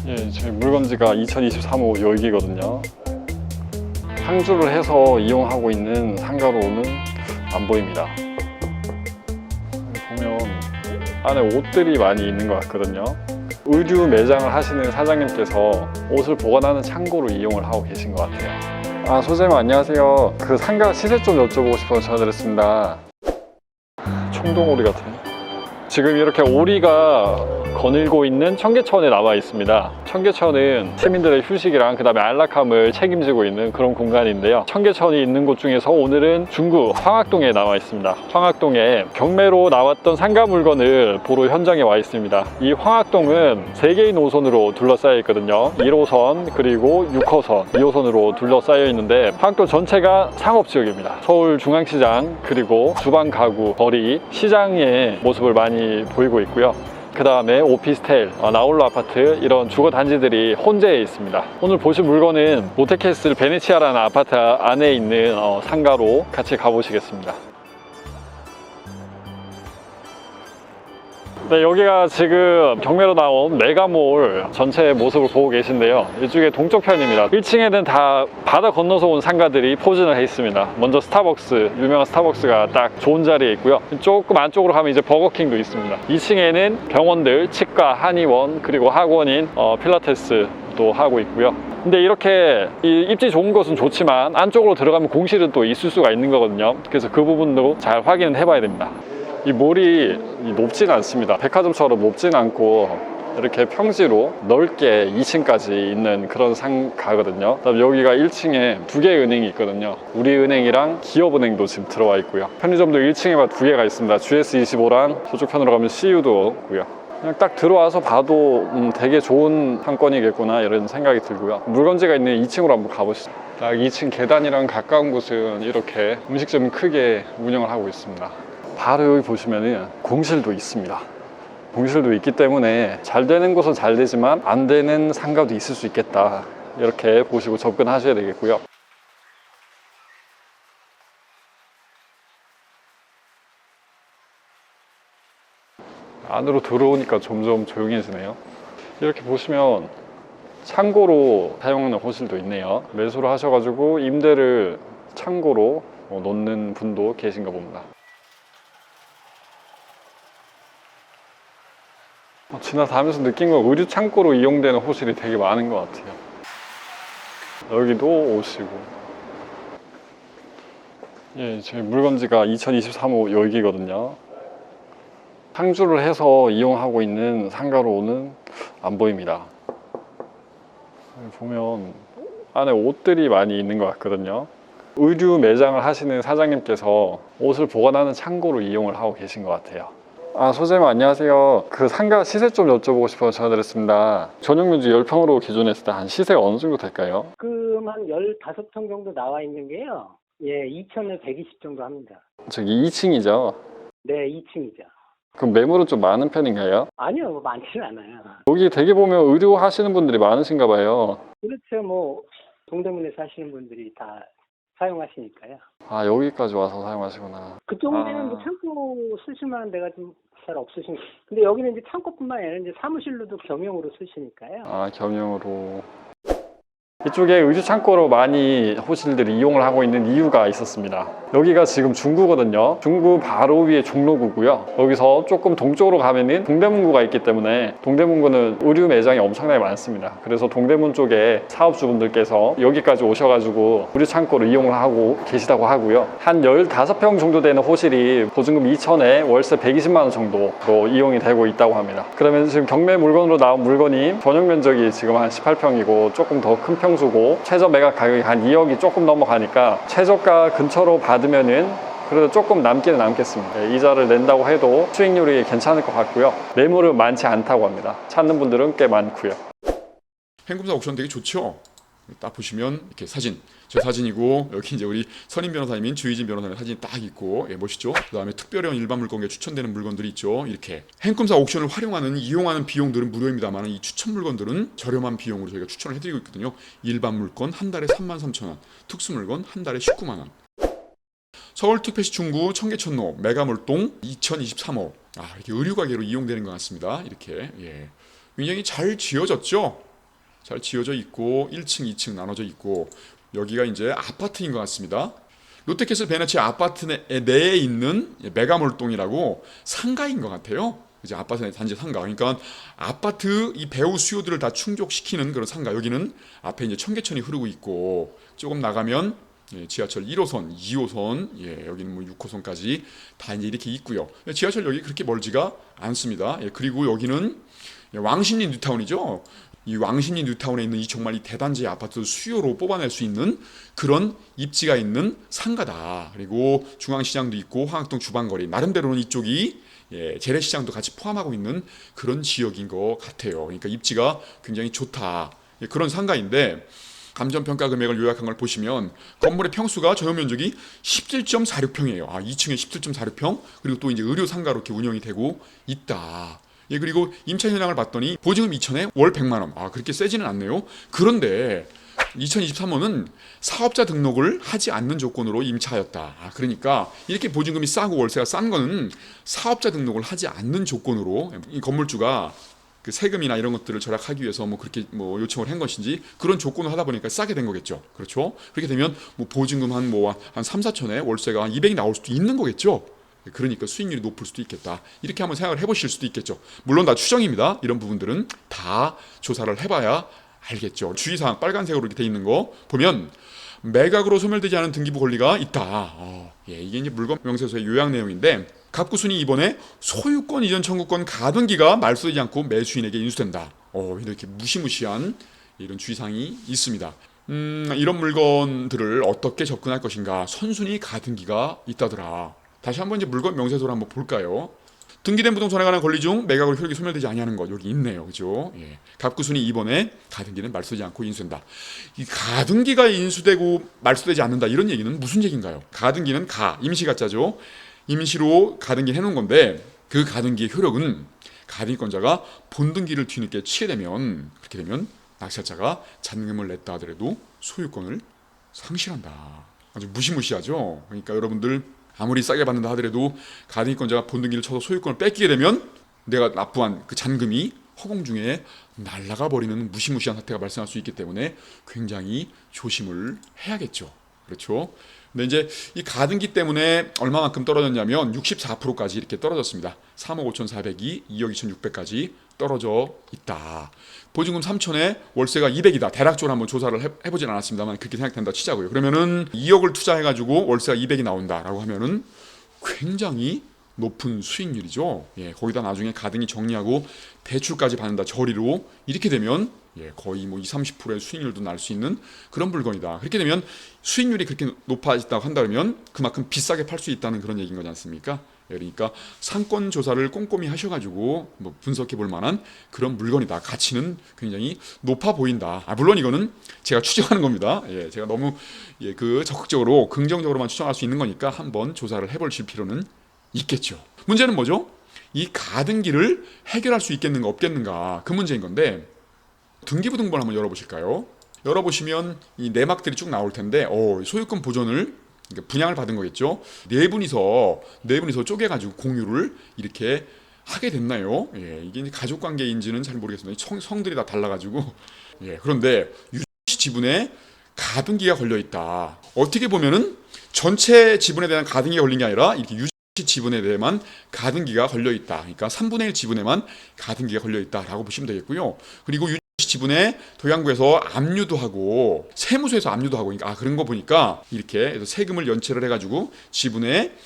예, 저희 물건지가 2023호 열기거든요. 상주를 해서 이용하고 있는 상가로는 안 보입니다. 보면 안에 옷들이 많이 있는 것 같거든요. 의류 매장을 하시는 사장님께서 옷을 보관하는 창고로 이용을 하고 계신 것 같아요. 아, 소장님 안녕하세요. 그 상가 시세 좀 여쭤보고 싶어서 전화드렸습니다. 청동오리 같아요. 지금 이렇게 오리가 거닐고 있는 청계천에 나와 있습니다. 청계천은 시민들의 휴식이랑 그 다음에 안락함을 책임지고 있는 그런 공간인데요. 청계천이 있는 곳 중에서 오늘은 중구 황학동에 나와 있습니다. 황학동에 경매로 나왔던 상가 물건을 보러 현장에 와 있습니다. 이 황학동은 3개의 노선으로 둘러싸여 있거든요. 1호선 그리고 6호선, 2호선으로 둘러싸여 있는데 황학동 전체가 상업지역입니다. 서울중앙시장 그리고 주방 가구, 거리, 시장의 모습을 많이 보이고 있고요. 그 다음에 오피스텔, 나홀로 아파트 이런 주거 단지들이 혼재해 있습니다. 오늘 보실 물건은 롯데캐슬 베네치아라는 아파트 안에 있는 상가로 같이 가보시겠습니다. 네, 여기가 지금 경매로 나온 메가몰 전체 모습을 보고 계신데요. 이쪽에 동쪽 편입니다. 1층에는 다 바다 건너서 온 상가들이 포진을 해 있습니다. 먼저 스타벅스, 유명한 스타벅스가 딱 좋은 자리에 있고요. 조금 안쪽으로 가면 이제 버거킹도 있습니다. 2층에는 병원들, 치과, 한의원, 그리고 학원인 필라테스도 하고 있고요. 근데 이렇게 입지 좋은 것은 좋지만 안쪽으로 들어가면 공실은 또 있을 수가 있는 거거든요. 그래서 그 부분도 잘 확인을 해봐야 됩니다. 이 몰이 높지는 않습니다. 백화점처럼 높지는 않고 이렇게 평지로 넓게 2층까지 있는 그런 상가거든요. 그다음에 여기가 1층에 2개의 은행이 있거든요. 우리은행이랑 기업은행도 지금 들어와 있고요. 편의점도 1층에만 2개가 있습니다. GS25랑 저쪽 편으로 가면 CU도 있고요. 그냥 딱 들어와서 봐도 되게 좋은 상권이겠구나 이런 생각이 들고요. 물건지가 있는 2층으로 한번 가보시죠. 딱 2층 계단이랑 가까운 곳은 이렇게 음식점 크게 운영을 하고 있습니다. 바로 여기 보시면은 공실도 있습니다. 공실도 있기 때문에 잘 되는 곳은 잘 되지만 안 되는 상가도 있을 수 있겠다. 이렇게 보시고 접근하셔야 되겠고요. 안으로 들어오니까 점점 조용해지네요. 이렇게 보시면 창고로 사용하는 호실도 있네요. 매수를 하셔가지고 임대를 창고로 놓는 분도 계신가 봅니다. 지나다니면서 느낀 건 의류 창고로 이용되는 호실이 되게 많은 것 같아요. 여기도 오시고. 예, 저희 물건지가 2023호 열기거든요. 상주를 해서 이용하고 있는 상가로는 안 보입니다. 보면 안에 옷들이 많이 있는 것 같거든요. 의류 매장을 하시는 사장님께서 옷을 보관하는 창고로 이용을 하고 계신 것 같아요. 아, 소장님 안녕하세요. 그 상가 시세 좀 여쭤보고 싶어서 전화드렸습니다. 전용 면적 10평으로 기준했을 때 한 시세가 어느 정도 될까요? 한 15평 정도 나와 있는 게요. 예, 2,000에 120 정도 합니다. 저기 2층이죠? 네, 2층이죠. 그럼 매물은 좀 많은 편인가요? 아니요, 뭐 많지는 않아요. 여기 되게 보면 의류 하시는 분들이 많으신가 봐요. 그렇죠, 뭐 동대문에 사시는 분들이 다 사용하시니까요. 아, 여기까지 와서 사용하시구나. 그쪽에는 뭐 창고 쓰실 만한 데가 좀 잘 없으신. 근데 여기는 이제 창고뿐만 아니라 이제 사무실로도 겸용으로 쓰시니까요. 아, 겸용으로. 이쪽에 의류 창고로 많이 호실들이 이용을 하고 있는 이유가 있었습니다. 여기가 지금 중구거든요. 중구 바로 위에 종로구고요. 여기서 조금 동쪽으로 가면은 동대문구가 있기 때문에 동대문구는 의류 매장이 엄청나게 많습니다. 그래서 동대문 쪽에 사업주분들께서 여기까지 오셔가지고 의류 창고를 이용을 하고 계시다고 하고요. 한 15평 정도 되는 호실이 보증금 2천에 월세 120만 원 정도로 이용이 되고 있다고 합니다. 그러면 지금 경매 물건으로 나온 물건이 전용 면적이 지금 한 18평이고 조금 더 큰 평수고 최저 매각 가격이 한 2억이 조금 넘어가니까 최저가 근처로 받으면은 그래도 조금 남기는 남겠습니다. 이자를 낸다고 해도 수익률이 괜찮을 것 같고요. 매물은 많지 않다고 합니다. 찾는 분들은 꽤 많고요. 행금사 옥션 되게 좋죠. 딱 보시면 이렇게 사진, 제 사진이고 여기 이제 우리 선임 변호사님인 주희진 변호사님 사진이 딱 있고, 예, 멋있죠. 그다음에 특별한 일반 물건에 추천되는 물건들이 있죠. 이렇게 행금사 옥션을 활용하는 이용하는 비용들은 무료입니다만 이 추천 물건들은 저렴한 비용으로 저희가 추천을 해드리고 있거든요. 일반 물건 한 달에 33,000원, 특수 물건 한 달에 19만 원. 서울특별시 중구 청계천로 메가몰동 2023호. 이렇게 의류 가게로 이용되는 것 같습니다. 이렇게, 예, 굉장히 잘 지어졌죠. 잘 지어져 있고 1층, 2층 나눠져 있고 여기가 이제 아파트인 것 같습니다. 롯데캐슬 베네치아 아파트 내에 있는 메가몰동이라고 상가인 것 같아요. 이제 아파트 단지 상가. 그러니까 아파트 이 배우 수요들을 다 충족시키는 그런 상가. 여기는 앞에 이제 청계천이 흐르고 있고 조금 나가면 지하철 1호선, 2호선, 여기는 뭐 6호선까지 다 이제 이렇게 있고요. 지하철 여기 그렇게 멀지가 않습니다. 그리고 여기는 왕십리 뉴타운이죠. 이 왕십리 뉴타운에 있는 이 정말 이 대단지 아파트 수요로 뽑아낼 수 있는 그런 입지가 있는 상가다. 그리고 중앙시장도 있고 황학동 주방거리 나름대로는 이쪽이 재래시장도 같이 포함하고 있는 그런 지역인 것 같아요. 그러니까 입지가 굉장히 좋다. 그런 상가인데 감정평가 금액을 요약한 걸 보시면 건물의 평수가 전용 면적이 17.46평이에요. 2층에 17.46평 그리고 또 이제 의료 상가로 이렇게 운영이 되고 있다. 그리고 임차 현황을 봤더니 보증금 2천에 월 100만 원. 그렇게 세지는 않네요. 그런데 2023년은 사업자 등록을 하지 않는 조건으로 임차하였다. 그러니까 이렇게 보증금이 싸고 월세가 싼 거는 사업자 등록을 하지 않는 조건으로 이 건물주가 그 세금이나 이런 것들을 절약하기 위해서 뭐 그렇게 뭐 요청을 한 것인지 그런 조건을 하다 보니까 싸게 된 거겠죠. 그렇죠? 그렇게 되면 뭐 보증금 한 3, 4천에 월세가 200이 나올 수도 있는 거겠죠. 그러니까 수익률이 높을 수도 있겠다. 이렇게 한번 생각을 해보실 수도 있겠죠. 물론 다 추정입니다. 이런 부분들은 다 조사를 해봐야 알겠죠. 주의사항 빨간색으로 이렇게 돼 있는 거 보면 매각으로 소멸되지 않은 등기부 권리가 있다. 이게 이제 물건 명세서의 요약 내용인데 갑구순이 이번에 소유권 이전 청구권 가등기가 말소되지 않고 매수인에게 인수된다. 이렇게 무시무시한 이런 주의사항이 있습니다. 이런 물건들을 어떻게 접근할 것인가? 선순위 가등기가 있다더라. 다시 한번 이제 물건 명세서를 한번 볼까요? 등기된 부동산에 관한 권리 중 매각으로 효력이 소멸되지 아니하는 것 여기 있네요, 그죠? 갑구순이 이번에 가등기는 말소되지 않고 인수된다. 이 가등기가 인수되고 말소되지 않는다 이런 얘기는 무슨 얘기인가요? 가등기는 임시가짜죠. 임시로 가등기 해놓은 건데 그 가등기의 효력은 가등기권자가 본등기를 뒤늦게 치게 되면 그렇게 되면 낚시자가 잔금을 냈다 하더라도 소유권을 상실한다. 아주 무시무시하죠. 그러니까 여러분들 아무리 싸게 받는다 하더라도 가등기권자가 본등기를 쳐서 소유권을 뺏기게 되면 내가 납부한 그 잔금이 허공 중에 날아가 버리는 무시무시한 사태가 발생할 수 있기 때문에 굉장히 조심을 해야겠죠. 그렇죠? 근데 이제 이 가등기 때문에 얼마만큼 떨어졌냐면 64%까지 이렇게 떨어졌습니다. 3억 5,400이 2억 2,600까지 떨어져 있다. 보증금 3천에 월세가 200이다. 대략적으로 한번 조사를 해보진 않았습니다만 그렇게 생각된다 치자고요. 그러면은 2억을 투자해가지고 월세가 200이 나온다라고 하면은 굉장히 높은 수익률이죠. 거기다 나중에 가등기 정리하고 대출까지 받는다. 저리로 이렇게 되면 거의 뭐 20, 30%의 수익률도 날 수 있는 그런 물건이다. 그렇게 되면 수익률이 그렇게 높아진다고 한다면 그만큼 비싸게 팔 수 있다는 그런 얘기인 거지 않습니까? 그러니까 상권 조사를 꼼꼼히 하셔가지고 뭐 분석해 볼 만한 그런 물건이다. 가치는 굉장히 높아 보인다. 물론 이거는 제가 추정하는 겁니다. 제가 너무 그 적극적으로 긍정적으로만 추정할 수 있는 거니까 한번 조사를 해보실 필요는 있겠죠. 문제는 뭐죠? 이 가등기를 해결할 수 있겠는가 없겠는가 그 문제인 건데 등기부 등본을 한번 열어보실까요? 열어보시면 이 내막들이 쭉 나올 텐데 소유권 보존을 분양을 받은 거겠죠. 네 분이서 쪼개가지고 공유를 이렇게 하게 됐나요? 이게 이제 가족 관계인지는 잘 모르겠습니다. 성들이 다 달라가지고 그런데 유씨 지분에 가등기가 걸려 있다. 어떻게 보면은 전체 지분에 대한 가등기가 걸린 게 아니라 이렇게 유씨 지분에 대해만 가등기가 걸려 있다. 그러니까 3분의 1 지분에만 가등기가 걸려 있다라고 보시면 되겠고요. 그리고 지분에 도양구에서 압류도 하고 세무서에서 압류도 하고 그러니까 그런 거 보니까 이렇게 세금을 연체를 해가지고 지분에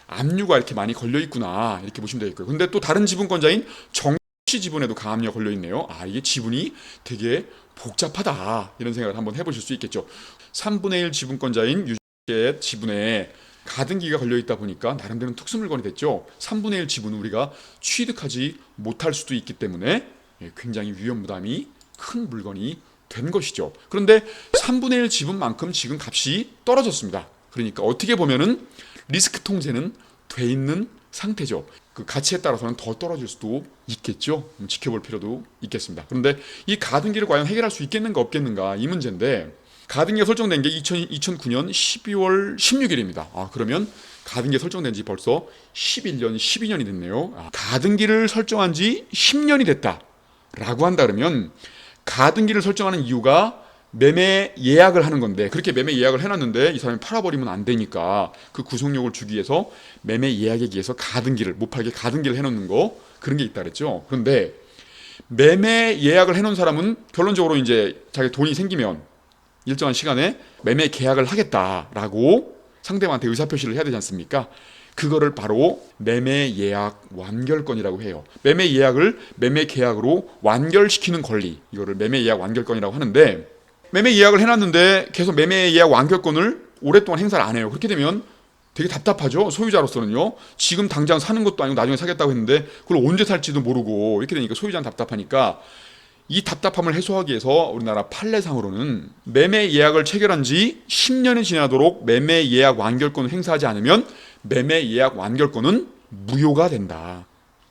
압류가 이렇게 많이 걸려 있구나 이렇게 보시면 되겠고요. 근데 또 다른 지분권자인 정씨 지분에도 가압류가 걸려 있네요. 이게 지분이 되게 복잡하다 이런 생각을 한번 해보실 수 있겠죠. 3분의 1 지분권자인 유씨의 지분에 가등기가 걸려 있다 보니까 나름대로 특수물건이 됐죠. 3분의 1 지분은 우리가 취득하지 못할 수도 있기 때문에 굉장히 위험 부담이 큰 물건이 된 것이죠. 그런데 3분의 1 지분만큼 지금 값이 떨어졌습니다. 그러니까 어떻게 보면은 리스크 통제는 돼 있는 상태죠. 그 가치에 따라서는 더 떨어질 수도 있겠죠. 지켜볼 필요도 있겠습니다. 그런데 이 가등기를 과연 해결할 수 있겠는가 없겠는가 이 문제인데 가등기가 설정된 게 2009년 12월 16일입니다. 그러면 가등기가 설정된 지 벌써 11년, 12년이 됐네요. 가등기를 설정한 지 10년이 됐다. 라고 한다 그러면 가등기를 설정하는 이유가 매매 예약을 하는 건데, 그렇게 매매 예약을 해놨는데 이 사람이 팔아버리면 안 되니까 그 구속력을 주기 위해서 매매 예약에 의해서 가등기를, 못 팔게 가등기를 해놓는 거, 그런 게 있다 그랬죠. 그런데 매매 예약을 해놓은 사람은 결론적으로 이제 자기 돈이 생기면 일정한 시간에 매매 계약을 하겠다라고 상대방한테 의사표시를 해야 되지 않습니까? 그거를 바로 매매 예약 완결권이라고 해요. 매매 예약을 매매 계약으로 완결시키는 권리, 이거를 매매 예약 완결권이라고 하는데, 매매 예약을 해놨는데 계속 매매 예약 완결권을 오랫동안 행사를 안 해요. 그렇게 되면 되게 답답하죠. 소유자로서는요. 지금 당장 사는 것도 아니고 나중에 사겠다고 했는데 그걸 언제 살지도 모르고, 이렇게 되니까 소유자는 답답하니까, 이 답답함을 해소하기 위해서 우리나라 판례상으로는 매매 예약을 체결한 지 10년이 지나도록 매매 예약 완결권을 행사하지 않으면 매매 예약 완결권은 무효가 된다,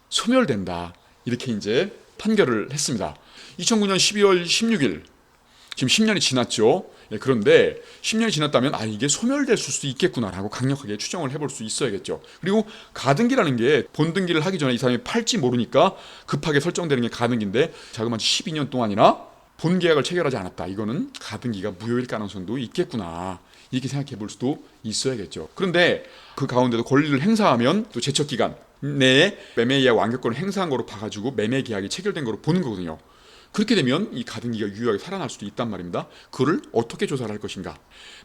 소멸된다, 이렇게 이제 판결을 했습니다. 2009년 12월 16일, 지금 10년이 지났죠. 그런데 10년이 지났다면 이게 소멸될 수도 있겠구나라고 강력하게 추정을 해볼 수 있어야겠죠. 그리고 가등기라는 게 본등기를 하기 전에 이 사람이 팔지 모르니까 급하게 설정되는 게 가등기인데, 자그마치 12년 동안이나 본 계약을 체결하지 않았다, 이거는 가등기가 무효일 가능성도 있겠구나, 이렇게 생각해 볼 수도 있어야겠죠. 그런데 그 가운데도 권리를 행사하면 또 제척기간 내에 매매 예약 완결권을 행사한 거로 봐가지고 매매 계약이 체결된 거로 보는 거거든요. 그렇게 되면 이 가등기가 유효하게 살아날 수도 있단 말입니다. 그걸 어떻게 조사를 할 것인가?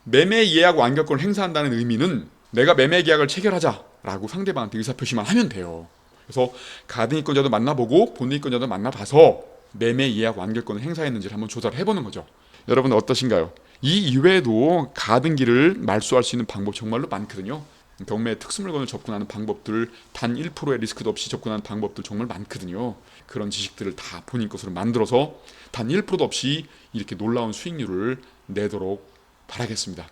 매매 예약 완결권을 행사한다는 의미는 내가 매매 계약을 체결하자라고 상대방한테 의사표시만 하면 돼요. 그래서 가등기권자도 만나보고 본등기권자도 만나봐서 매매 예약 완결권을 행사했는지를 한번 조사를 해보는 거죠. 여러분 어떠신가요? 이 이외에도 가등기를 말소할 수 있는 방법 정말로 많거든요. 경매 특수물건을 접근하는 방법들, 단 1%의 리스크도 없이 접근하는 방법들 정말 많거든요. 그런 지식들을 다 본인 것으로 만들어서 단 1%도 없이 이렇게 놀라운 수익률을 내도록 바라겠습니다.